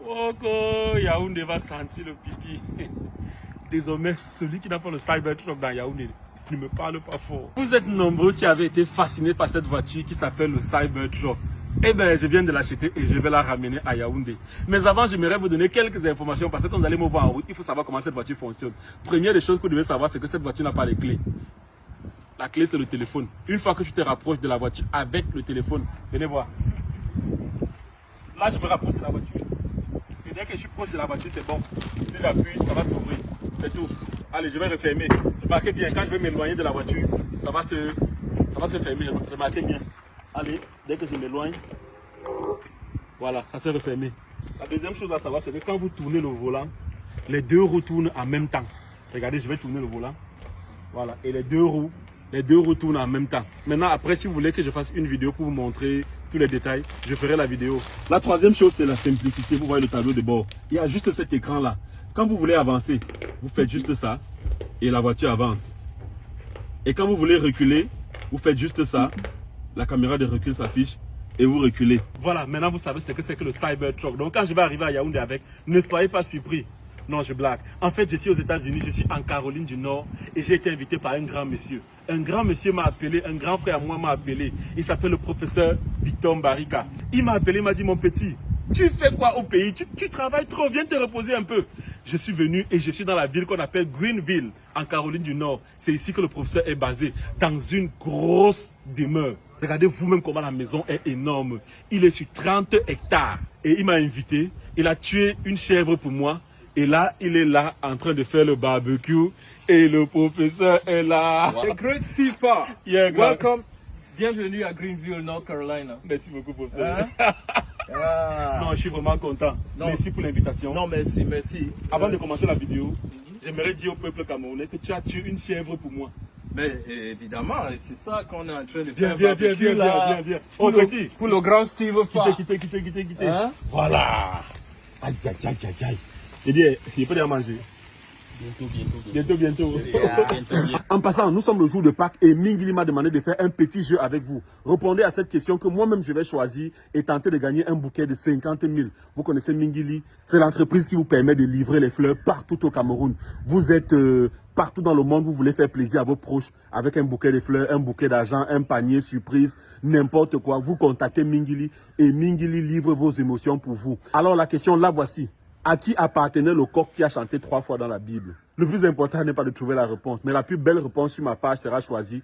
Oh, que Yaoundé va sentir le pipi. Désormais, celui qui n'a pas le Cybertruck dans Yaoundé ne me parle pas fort. Vous êtes nombreux qui avez été fascinés par cette voiture qui s'appelle le Cybertruck. Eh bien, je viens de l'acheter et je vais la ramener à Yaoundé. Mais avant, j'aimerais vous donner quelques informations parce que quand vous allez me voir en route, il faut savoir comment cette voiture fonctionne. Première des choses que vous devez savoir, c'est que cette voiture n'a pas les clés. La clé, c'est le téléphone. Une fois que tu te rapproches de la voiture avec le téléphone, venez voir. Là, je me rapproche de la voiture. Et dès que je suis proche de la voiture, c'est bon. Si j'appuie, ça va s'ouvrir. C'est tout. Allez, je vais refermer. Remarquez bien, quand je vais m'éloigner de la voiture, ça va se fermer. Remarquez bien. Allez, dès que je m'éloigne, voilà, ça s'est refermé. La deuxième chose à savoir, c'est que quand vous tournez le volant, les deux roues tournent en même temps. Regardez, je vais tourner le volant. Voilà, et les deux roues tournent en même temps. Maintenant, après, si vous voulez que je fasse une vidéo pour vous montrer tous les détails, je ferai la vidéo. La troisième chose, c'est la simplicité. Vous voyez le tableau de bord. Il y a juste cet écran-là. Quand vous voulez avancer, vous faites juste ça et la voiture avance. Et quand vous voulez reculer, vous faites juste ça. La caméra de recul s'affiche et vous reculez. Voilà, maintenant vous savez ce que c'est que le Cybertruck. Donc quand je vais arriver à Yaoundé avec, ne soyez pas surpris. Non, je blague. En fait, je suis aux États-Unis, je suis en Caroline du Nord et j'ai été invité par un grand monsieur. Un grand monsieur m'a appelé, un grand frère à moi m'a appelé. Il s'appelle le professeur Victor Mbarika. Il m'a appelé, il m'a dit, mon petit, tu fais quoi au pays? Tu travailles trop, viens te reposer un peu. Je suis venu et je suis dans la ville qu'on appelle Greenville, en Caroline du Nord. C'est ici que le professeur est basé, dans une grosse demeure. Regardez vous-même comment la maison est énorme. Il est sur 30 hectares. Et il m'a invité, il a tué une chèvre pour moi. Et là, il est là en train de faire le barbecue. Et le professeur est là. Wow. The great Steve Parr. Yeah, welcome. Bienvenue à Greenville, North Carolina. Merci beaucoup, professeur. Ah. Non, je suis vraiment content. Non. Merci pour l'invitation. Non, merci, merci. Avant de commencer la vidéo, j'aimerais dire au peuple camerounais que tu as tué une chèvre pour moi. Mais évidemment, c'est ça qu'on est en train de faire. Viens. Oh, petit. Pour le grand Steve Parr. Quittez. Hein? Voilà. Aïe. Il dit, il peut dire manger. Bientôt. En passant, nous sommes le jour de Pâques et Mingili m'a demandé de faire un petit jeu avec vous. Répondez à cette question que moi-même je vais choisir et tenter de gagner un bouquet de 50 000. Vous connaissez Mingili? C'est l'entreprise qui vous permet de livrer les fleurs partout au Cameroun. Vous êtes partout dans le monde, vous voulez faire plaisir à vos proches avec un bouquet de fleurs, un bouquet d'argent, un panier surprise, n'importe quoi. Vous contactez Mingili et Mingili livre vos émotions pour vous. Alors la question, la voici. À qui appartenait le coq qui a chanté 3 fois dans la Bible? Le plus important n'est pas de trouver la réponse, mais la plus belle réponse sur ma page sera choisie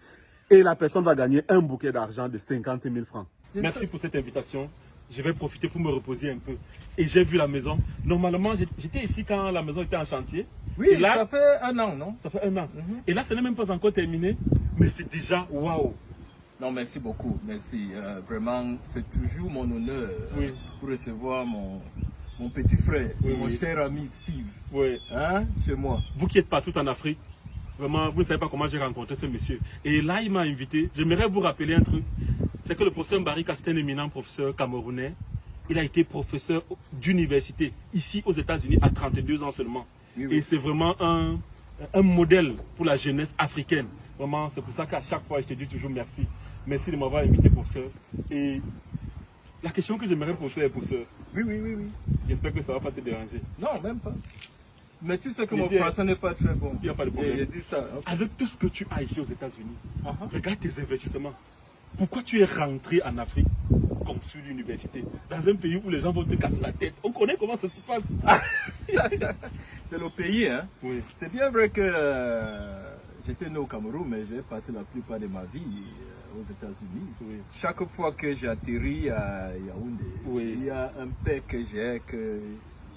et la personne va gagner un bouquet d'argent de 50 000 francs. Merci pour cette invitation. Je vais profiter pour me reposer un peu. Et j'ai vu la maison. Normalement, j'étais ici quand la maison était en chantier. Oui, et là, ça fait un an, non? Ça fait un an. Et là, ce n'est même pas encore terminé, mais c'est déjà waouh. Non, merci beaucoup. Merci. Vraiment, c'est toujours mon honneur pour recevoir mon petit frère, mon cher ami Steve, hein, chez moi. Vous qui êtes partout en Afrique, vraiment, vous ne savez pas comment j'ai rencontré ce monsieur. Et là, il m'a invité. J'aimerais vous rappeler un truc. C'est que le professeur Mbarika, c'est un éminent professeur camerounais. Il a été professeur d'université, ici aux États-Unis, à 32 ans seulement. Et c'est vraiment un modèle pour la jeunesse africaine. Vraiment, c'est pour ça qu'à chaque fois, je te dis toujours merci. Merci de m'avoir invité, professeur. Et la question que j'aimerais poser, professeur. Oui. J'espère que ça ne va pas te déranger. Non, même pas. Mais tu sais que mon français n'est pas très bon. Il n'y a pas de problème. Il dit ça. Okay. Avec tout ce que tu as ici aux États-Unis, regarde tes investissements. Pourquoi tu es rentré en Afrique comme sur l'université, dans un pays où les gens vont te casser la tête? On connaît comment ça se passe. C'est le pays, hein. Oui. C'est bien vrai que j'étais né au Cameroun, mais j'ai passé la plupart de ma vie aux États-Unis. Chaque fois que j'atterris à Yaoundé, il y a un paix que j'ai que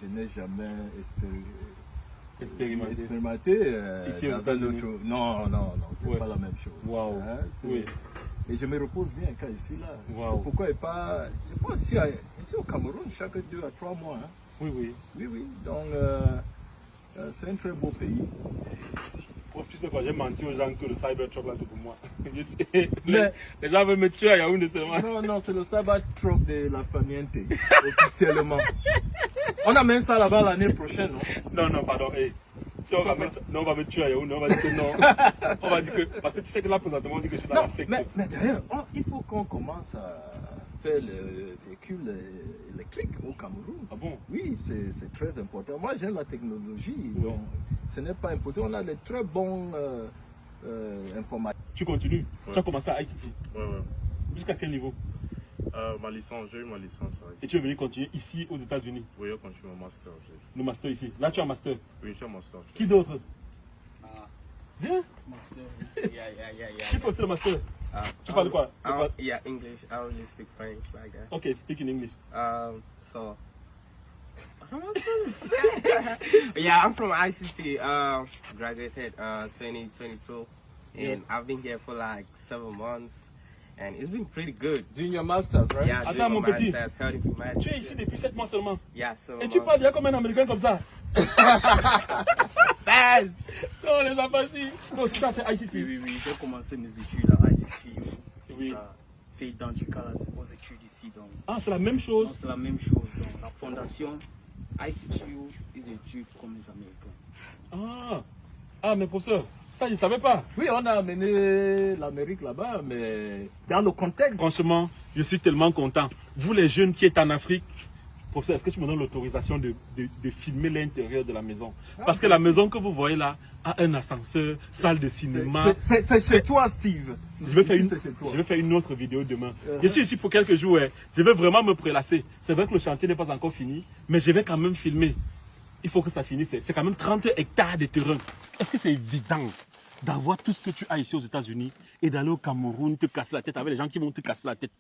je n'ai jamais expérimenté ici aux États-Unis. Non, c'est pas la même chose. Wow. Hein, et je me repose bien quand je suis là. Wow. Pourquoi pas? Je pense ici au Cameroun chaque 2 à 3 mois. Hein. Oui. Donc c'est un très beau pays. Prof, tu sais quoi, j'ai menti aux gens que le Cybertruck là c'est pour moi. Les gens veulent me tuer à Yaoundé seulement. Non, c'est le Cybertruck de la famille officiellement. On amène ça là-bas l'année prochaine, non? Non, pardon. Si on va me tuer à Yaoundé, on va dire que non. On va dire que, parce que tu sais que là présentement on dit que je suis dans la secte. Mais d'ailleurs, il faut qu'on commence à faire le véhicule électrique au Cameroun. Ah bon? Oui, c'est très important. Moi, j'aime la technologie, donc ce n'est pas impossible. On a de très bons informatiques. Tu continues? Tu as commencé à ICT? Ouais. Jusqu'à quel niveau? Ma licence, j'ai eu ma licence. Et tu es venu continuer ici aux États-Unis? Oui, je continue mon master aussi. Le master ici. Là, tu as un master. Oui, je suis un master. Qui d'autre? Viens. Yeah. Tu fais aussi le master. Tu parles quoi? Yeah, English. I only speak French like that. Okay, speak in English. So. What am I supposed to say? Yeah, I'm from ICT. Graduated 2022, and I've been here for like 7 months, and it's been pretty good. Doing your masters, right? Yeah, Attends, doing mon my petit. masters, health informatics. Tu es ici depuis 7 mois seulement. Yeah, so. Et tu parles déjà comme un Américain comme ça. fast. Non, les enfants, si. Non, si tu as fait ICT. Oui, j'ai commencé mes études à ICT. Oui. Ça, c'est identique aux études ici. Donc, Ah, c'est la même chose. c'est la même chose. Donc, la fondation ICTU, ils étudient comme les Américains. Ah, mais professeur, ça, je ne savais pas. Oui, on a amené l'Amérique là-bas, mais dans le contexte. Franchement, je suis tellement content. Vous, les jeunes qui êtes en Afrique, professeur, est-ce que tu me donnes l'autorisation de filmer l'intérieur de la maison? Parce que la maison que vous voyez là a un ascenseur, salle de cinéma. C'est chez toi, Steve. Je vais Ici, c'est chez toi. faire une autre vidéo demain. Je suis ici pour quelques jours. Je vais vraiment me prélasser. C'est vrai que le chantier n'est pas encore fini, mais je vais quand même filmer. Il faut que ça finisse. C'est quand même 30 hectares de terrain. Est-ce que c'est évident d'avoir tout ce que tu as ici aux États-Unis et d'aller au Cameroun te casser la tête avec les gens qui vont te casser la tête?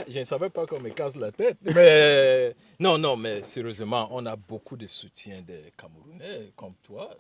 Je ne savais pas qu'on me casse la tête. Mais non, mais sérieusement, on a beaucoup de soutien des Camerounais comme toi.